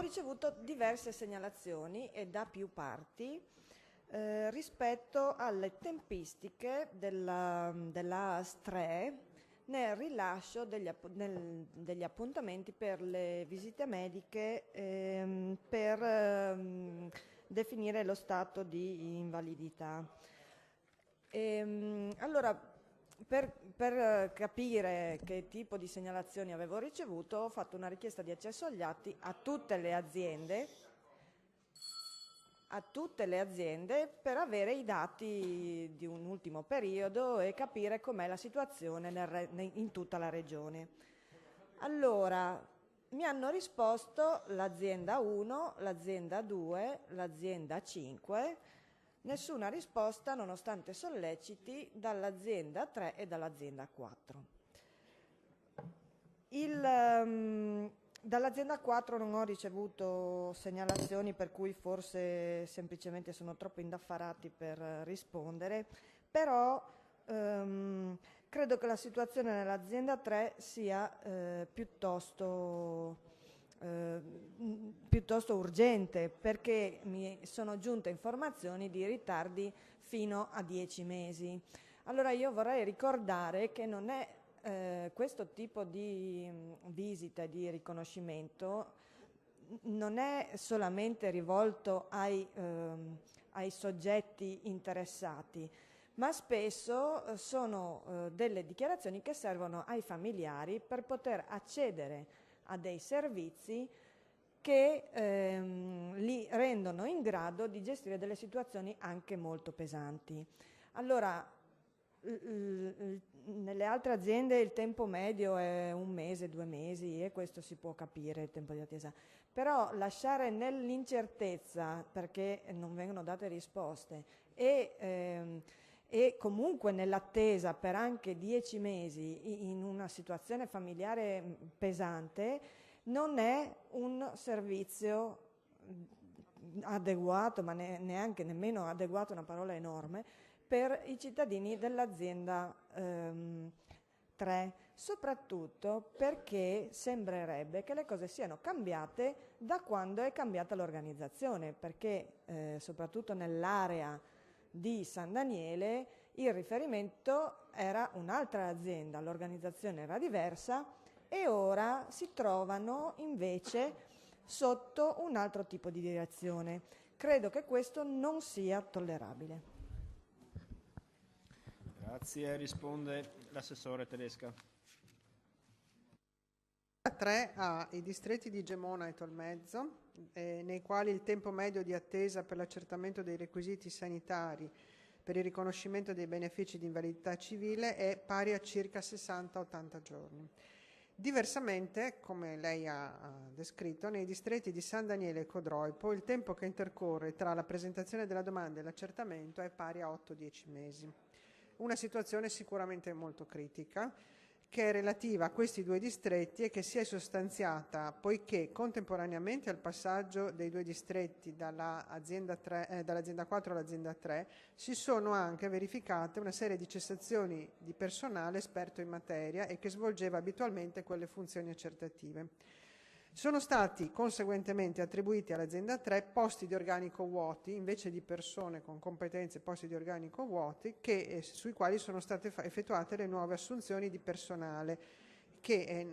ricevuto diverse segnalazioni e da più parti rispetto alle tempistiche della AS3 nel rilascio degli appuntamenti per le visite mediche per definire lo stato di invalidità. Allora, per capire che tipo di segnalazioni avevo ricevuto, ho fatto una richiesta di accesso agli atti a tutte le aziende per avere i dati di un ultimo periodo e capire com'è la situazione in tutta la regione. Allora, mi hanno risposto l'azienda 1, l'azienda 2, l'azienda 5, nessuna risposta nonostante solleciti dall'azienda 3 e dall'azienda 4. Dall'azienda 4 non ho ricevuto segnalazioni, per cui forse semplicemente sono troppo indaffarati per rispondere, però credo che la situazione nell'azienda 3 sia piuttosto urgente, perché mi sono giunte informazioni di ritardi fino a 10 mesi. Allora io vorrei ricordare che non è questo tipo di visita e di riconoscimento non è solamente rivolto ai soggetti interessati, ma spesso sono delle dichiarazioni che servono ai familiari per poter accedere a dei servizi che li rendono in grado di gestire delle situazioni anche molto pesanti. Allora, nelle altre aziende il tempo medio è 1 mese, 2 mesi, e questo si può capire, il tempo di attesa. Però lasciare nell'incertezza, perché non vengono date risposte, e comunque nell'attesa per anche 10 mesi in una situazione familiare pesante, non è un servizio adeguato, ma nemmeno adeguato, è una parola enorme, per i cittadini dell'azienda 3, soprattutto perché sembrerebbe che le cose siano cambiate da quando è cambiata l'organizzazione, perché soprattutto nell'area di San Daniele il riferimento era un'altra azienda, l'organizzazione era diversa e ora si trovano invece sotto un altro tipo di direzione. Credo che questo non sia tollerabile. Grazie, risponde l'assessore Tedesca. La 3 ha i distretti di Gemona e Tolmezzo, nei quali il tempo medio di attesa per l'accertamento dei requisiti sanitari per il riconoscimento dei benefici di invalidità civile è pari a circa 60-80 giorni. Diversamente, come lei ha descritto, nei distretti di San Daniele e Codroipo il tempo che intercorre tra la presentazione della domanda e l'accertamento è pari a 8-10 mesi. Una situazione sicuramente molto critica, che è relativa a questi due distretti e che si è sostanziata poiché contemporaneamente al passaggio dei due distretti dall'azienda 4 all'azienda 3 si sono anche verificate una serie di cessazioni di personale esperto in materia e che svolgeva abitualmente quelle funzioni accertative. Sono stati conseguentemente attribuiti all'azienda 3 posti di organico vuoti, invece di persone con competenze posti di organico vuoti, sui quali sono state effettuate le nuove assunzioni di personale che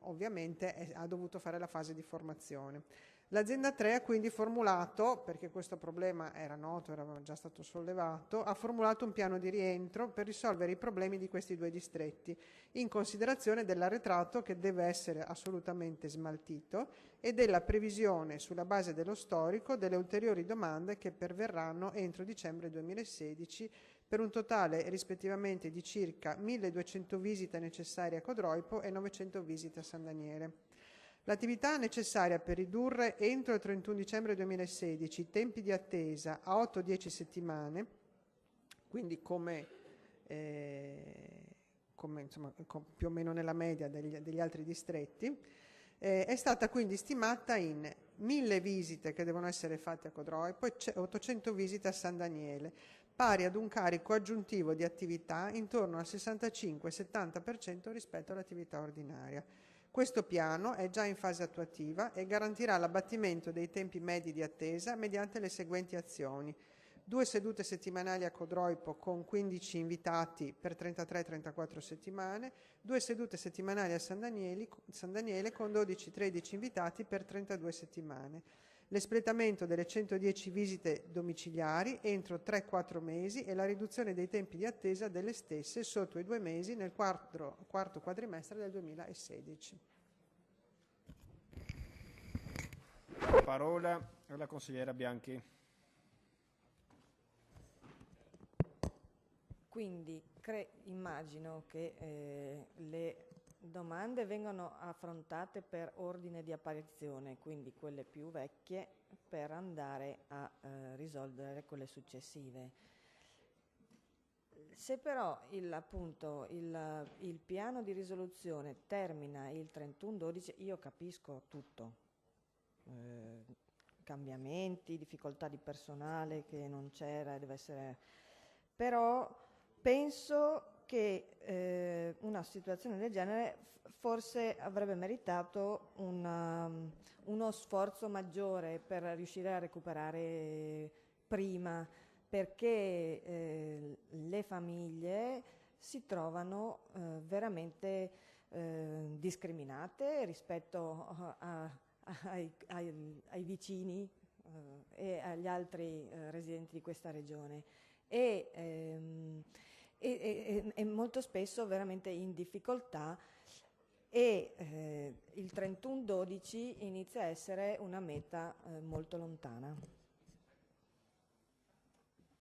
ovviamente ha dovuto fare la fase di formazione. L'azienda 3 ha quindi formulato, perché questo problema era noto, era già stato sollevato, ha formulato un piano di rientro per risolvere i problemi di questi due distretti, in considerazione dell'arretrato che deve essere assolutamente smaltito e della previsione, sulla base dello storico, delle ulteriori domande che perverranno entro dicembre 2016 per un totale rispettivamente di circa 1.200 visite necessarie a Codroipo e 900 visite a San Daniele. L'attività necessaria per ridurre entro il 31 dicembre 2016 i tempi di attesa a 8-10 settimane, quindi come insomma, più o meno nella media degli altri distretti, è stata quindi stimata in 1.000 visite che devono essere fatte a Codroipo e 800 visite a San Daniele, pari ad un carico aggiuntivo di attività intorno al 65-70% rispetto all'attività ordinaria. Questo piano è già in fase attuativa e garantirà l'abbattimento dei tempi medi di attesa mediante le seguenti azioni: 2 sedute settimanali a Codroipo con 15 invitati per 33-34 settimane, 2 sedute settimanali a San Daniele con 12-13 invitati per 32 settimane. L'espletamento delle 110 visite domiciliari entro 3-4 mesi e la riduzione dei tempi di attesa delle stesse sotto i 2 mesi nel quarto quadrimestre del 2016. Parola alla consigliera Bianchi. Quindi immagino che le domande vengono affrontate per ordine di apparizione, quindi quelle più vecchie per andare a risolvere quelle successive. Se però il piano di risoluzione termina il 31/12, io capisco tutto, cambiamenti, difficoltà di personale che non c'era e deve essere, però penso che una situazione del genere forse avrebbe meritato uno sforzo maggiore per riuscire a recuperare prima, perché le famiglie si trovano veramente discriminate rispetto ai vicini e agli altri residenti di questa regione e molto spesso veramente in difficoltà, e il 31/12 inizia a essere una meta molto lontana.